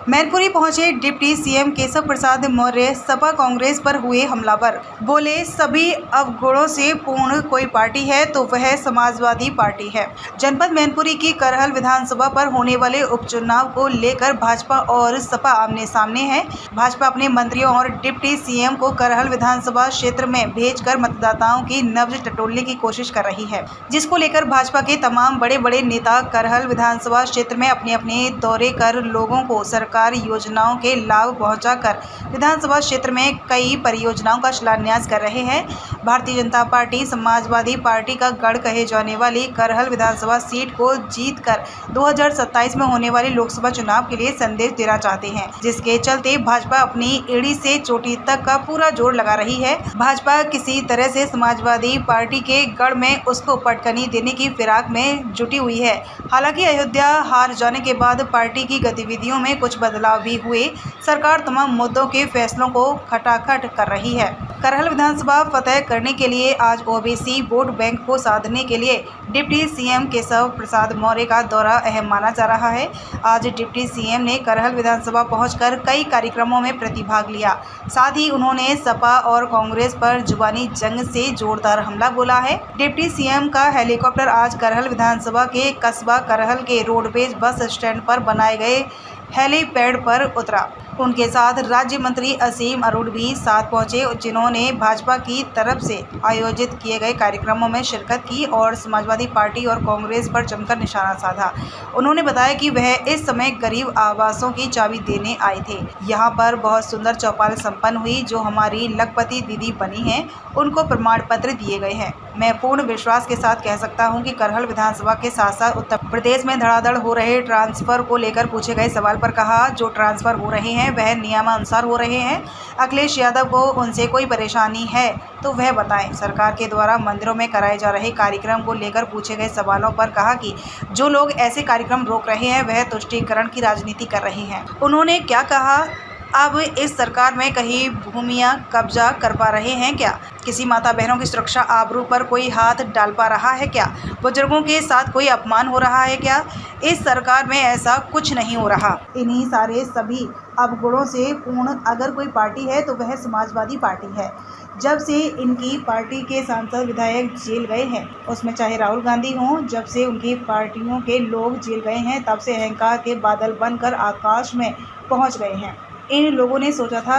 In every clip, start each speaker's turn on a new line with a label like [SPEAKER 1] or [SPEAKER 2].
[SPEAKER 1] मैनपुरी पहुंचे deputy CM Keshav Prasad Maurya Sapa Congress पर हुए हमलावर। बोले, सभी अवगुणों से पूर्ण कोई पार्टी है तो वह समाजवादी पार्टी है। जनपद मैनपुरी की करहल विधानसभा पर होने वाले उपचुनाव को लेकर भाजपा और सपा आमने सामने है। भाजपा अपने मंत्रियों और डिप्टी सीएम को करहल विधानसभा क्षेत्र में भेजकर मतदाताओं की नब्ज टटोलने की कोशिश कर रही है, जिसको लेकर भाजपा के तमाम बड़े बड़े नेता करहल विधानसभा क्षेत्र में अपने अपने दौरे कर लोगों को सरकारी योजनाओं के लाभ पहुंचाकर विधानसभा क्षेत्र में कई परियोजनाओं का शिलान्यास कर रहे हैं। भारतीय जनता पार्टी समाजवादी पार्टी का गढ़ कहे जाने वाली करहल विधानसभा सीट को जीतकर 2027 में होने वाले लोकसभा चुनाव के लिए संदेश देना चाहते हैं, जिसके चलते भाजपा अपनी एड़ी से चोटी तक का पूरा जोर लगा रही है। भाजपा किसी तरह से समाजवादी पार्टी के गढ़ में उसको पटकनी देने की फिराक में जुटी हुई है। हालांकि अयोध्या हार जाने के बाद पार्टी की गतिविधियों में कुछ बदलाव भी हुए। सरकार तमाम मुद्दों के फैसलों को खटाखट कर रही है। करहल विधानसभा फतह करने के लिए आज ओबीसी वोट बैंक को साधने के लिए डिप्टी सीएम केशव प्रसाद मौर्य का दौरा अहम माना जा रहा है। आज डिप्टी सीएम ने करहल विधानसभा पहुंचकर कई कार्यक्रमों में प्रतिभाग लिया। साथ ही उन्होंने सपा और कांग्रेस पर जुबानी जंग से जोरदार हमला बोला है। डिप्टी सीएम का हेलीकॉप्टर आज करहल विधानसभा के कस्बा करहल के रोडवेज बस स्टैंड पर बनाए गए हेलीपैड पर उतरा। उनके साथ राज्य मंत्री असीम अरोड़ भी साथ पहुंचे, जिन्होंने भाजपा की तरफ से आयोजित किए गए कार्यक्रमों में शिरकत की और समाजवादी पार्टी और कांग्रेस पर जमकर निशाना साधा। उन्होंने बताया कि वह इस समय गरीब आवासों की चाबी देने आए थे। यहां पर बहुत सुंदर चौपाल संपन्न हुई। जो हमारी लखपति दीदी बनी हैं, उनको प्रमाण पत्र दिए गए हैं। मैं पूर्ण विश्वास के साथ कह सकता हूं कि करहल विधानसभा के साथ साथ उत्तर प्रदेश में धड़ाधड़ हो रहे ट्रांसफर को लेकर पूछे गए सवाल पर कहा, जो ट्रांसफर हो रहे हैं वह नियमानुसार हो रहे हैं। अखिलेश यादव को उनसे कोई परेशानी है तो वह बताएं। सरकार के द्वारा मंदिरों में कराए जा रहे कार्यक्रम को लेकर पूछे गए सवालों पर कहा कि जो लोग ऐसे कार्यक्रम रोक रहे हैं वह तुष्टीकरण की राजनीति कर रहे हैं। उन्होंने क्या कहा, अब इस सरकार में कहीं भूमियां कब्जा कर पा रहे हैं क्या? किसी माता बहनों की सुरक्षा आबरू पर कोई हाथ डाल पा रहा है क्या? बुजुर्गों के साथ कोई अपमान हो रहा है क्या? इस सरकार में ऐसा कुछ नहीं हो रहा। इन्हीं सारे सभी अवगुणों से पूर्ण अगर कोई पार्टी है तो वह समाजवादी पार्टी है। जब से इनकी पार्टी के सांसद विधायक जेल गए हैं, उसमें चाहे राहुल गांधी हों, जब से उनकी पार्टियों के लोग जेल गए हैं, तब से अहंकार के बादल बनकर आकाश में पहुंच गए हैं। इन लोगों ने सोचा था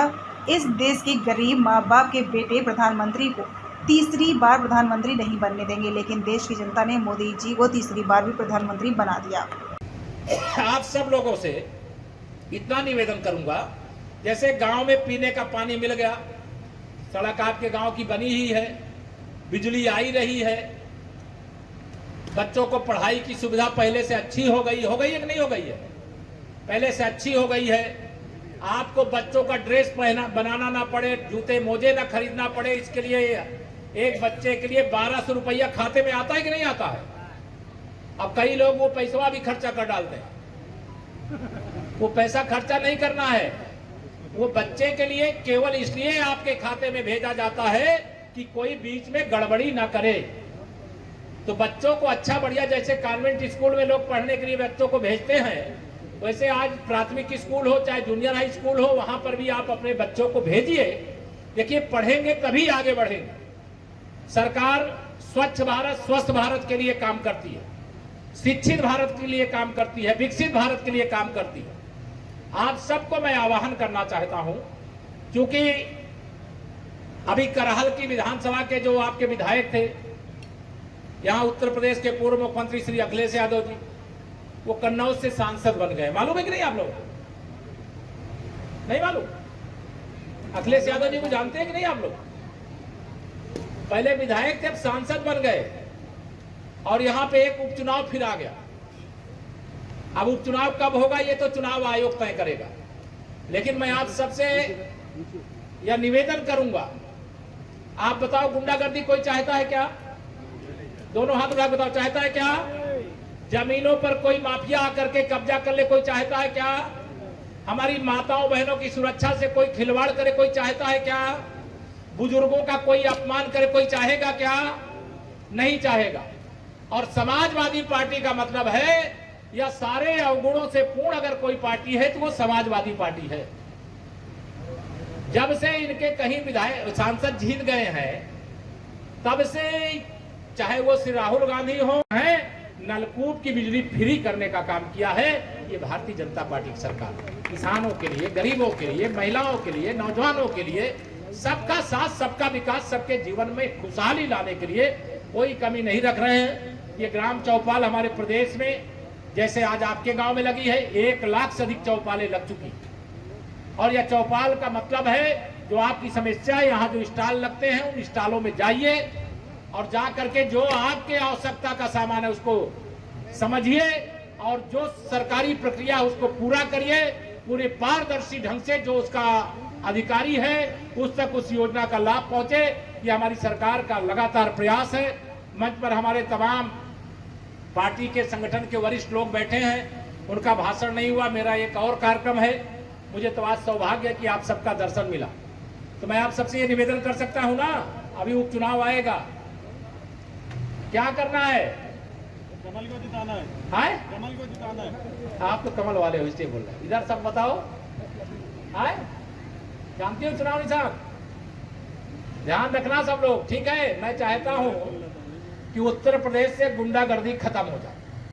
[SPEAKER 1] इस देश के गरीब माँ बाप के बेटे प्रधानमंत्री को तीसरी बार प्रधानमंत्री नहीं बनने देंगे, लेकिन देश की जनता ने मोदी जी को तीसरी बार भी प्रधानमंत्री बना दिया।
[SPEAKER 2] आप सब लोगों से इतना निवेदन करूंगा, जैसे गांव में पीने का पानी मिल गया, सड़क आपके गांव की बनी ही है, बिजली आई रही है, बच्चों को पढ़ाई की सुविधा पहले से अच्छी हो गई है कि नहीं हो गई है? पहले से अच्छी हो गई है। आपको बच्चों का ड्रेस बनाना ना पड़े, जूते मोजे ना खरीदना पड़े। इसके लिए एक बच्चे के लिए 1200 रुपया खाते में आता है कि नहीं आता है? अब कई लोग वो पैसा भी खर्चा कर डालते हैं। वो पैसा खर्चा नहीं करना है, वो बच्चे के लिए केवल इसलिए आपके खाते में भेजा जाता है कि कोई बीच में गड़बड़ी ना करे। तो बच्चों को अच्छा बढ़िया, जैसे कॉन्वेंट स्कूल में लोग पढ़ने के लिए बच्चों को भेजते हैं, वैसे आज प्राथमिक स्कूल हो चाहे जूनियर हाई स्कूल हो, वहां पर भी आप अपने बच्चों को भेजिए। देखिए, पढ़ेंगे तभी आगे बढ़ेंगे। सरकार स्वच्छ भारत, स्वस्थ भारत के लिए काम करती है, शिक्षित भारत के लिए काम करती है, विकसित भारत के लिए काम करती है। आप सबको मैं आह्वान करना चाहता हूं, क्योंकि अभी करहल की विधानसभा के जो आपके विधायक थे, यहां उत्तर प्रदेश के पूर्व मुख्यमंत्री श्री अखिलेश यादव जी, वो कन्नौज से सांसद बन गए। मालूम है कि नहीं आप लोग? नहीं मालूम? अखिलेश यादव जी को जानते हैं कि नहीं आप लोग? पहले विधायक थे, अब सांसद बन गए, और यहां पे एक उपचुनाव फिर आ गया। अब उपचुनाव कब होगा ये तो चुनाव आयोग तय करेगा, लेकिन मैं आज सबसे यह निवेदन करूंगा, आप बताओ, गुंडागर्दी कोई चाहता है क्या? दोनों हाथ उठा बताओ, चाहता है क्या? जमीनों पर कोई माफिया आकर के कब्जा कर ले, कोई चाहता है क्या? हमारी माताओं बहनों की सुरक्षा से कोई खिलवाड़ करे, कोई चाहता है क्या? बुजुर्गों का कोई अपमान करे, कोई चाहेगा क्या? नहीं चाहेगा। और समाजवादी पार्टी का मतलब है या सारे अवगुणों से पूर्ण अगर कोई पार्टी है तो वो समाजवादी पार्टी है। जब से इनके कहीं विधायक सांसद जीत गए हैं तब से, चाहे वो श्री राहुल गांधी हो, है नलकूप की बिजली फ्री करने का काम किया है ये भारतीय जनता पार्टी की सरकार। किसानों के लिए, गरीबों के लिए, महिलाओं के लिए, नौजवानों के लिए, सबका साथ, सबका विकास, सबके जीवन में खुशहाली लाने के लिए कोई कमी नहीं रख रहे हैं। ये ग्राम चौपाल हमारे प्रदेश में, जैसे आज आपके गांव में लगी है, 1 लाख से अधिक चौपालें लग चुकी। और यह चौपाल का मतलब है जो आपकी समस्या, यहाँ जो स्टॉल लगते हैं उन स्टॉलों में जाइए और जा करके जो आपके आवश्यकता का सामान है उसको समझिए और जो सरकारी प्रक्रिया है उसको पूरा करिए। पूरे पारदर्शी ढंग से जो उसका अधिकारी है उस तक उस योजना का लाभ पहुंचे, ये हमारी सरकार का लगातार प्रयास है। मंच पर हमारे तमाम पार्टी के संगठन के वरिष्ठ लोग बैठे हैं, उनका भाषण नहीं हुआ, मेरा एक और कार्यक्रम है। मुझे तो आज सौभाग्य है कि आप सबका दर्शन मिला, तो मैं आप सबसे ये निवेदन कर सकता हूं ना, अभी उपचुनाव आएगा, क्या करना है?
[SPEAKER 3] कमल को जिताना है।
[SPEAKER 2] हाय,
[SPEAKER 3] कमल को जिताना है।
[SPEAKER 2] आप तो कमल वाले हो इसलिए बोल रहे हैं। इधर सब बताओ, हाय, जानते हो चुनाव निशान? ध्यान रखना सब लोग, ठीक है। मैं चाहता हूं कि उत्तर प्रदेश से गुंडागर्दी खत्म हो जाए।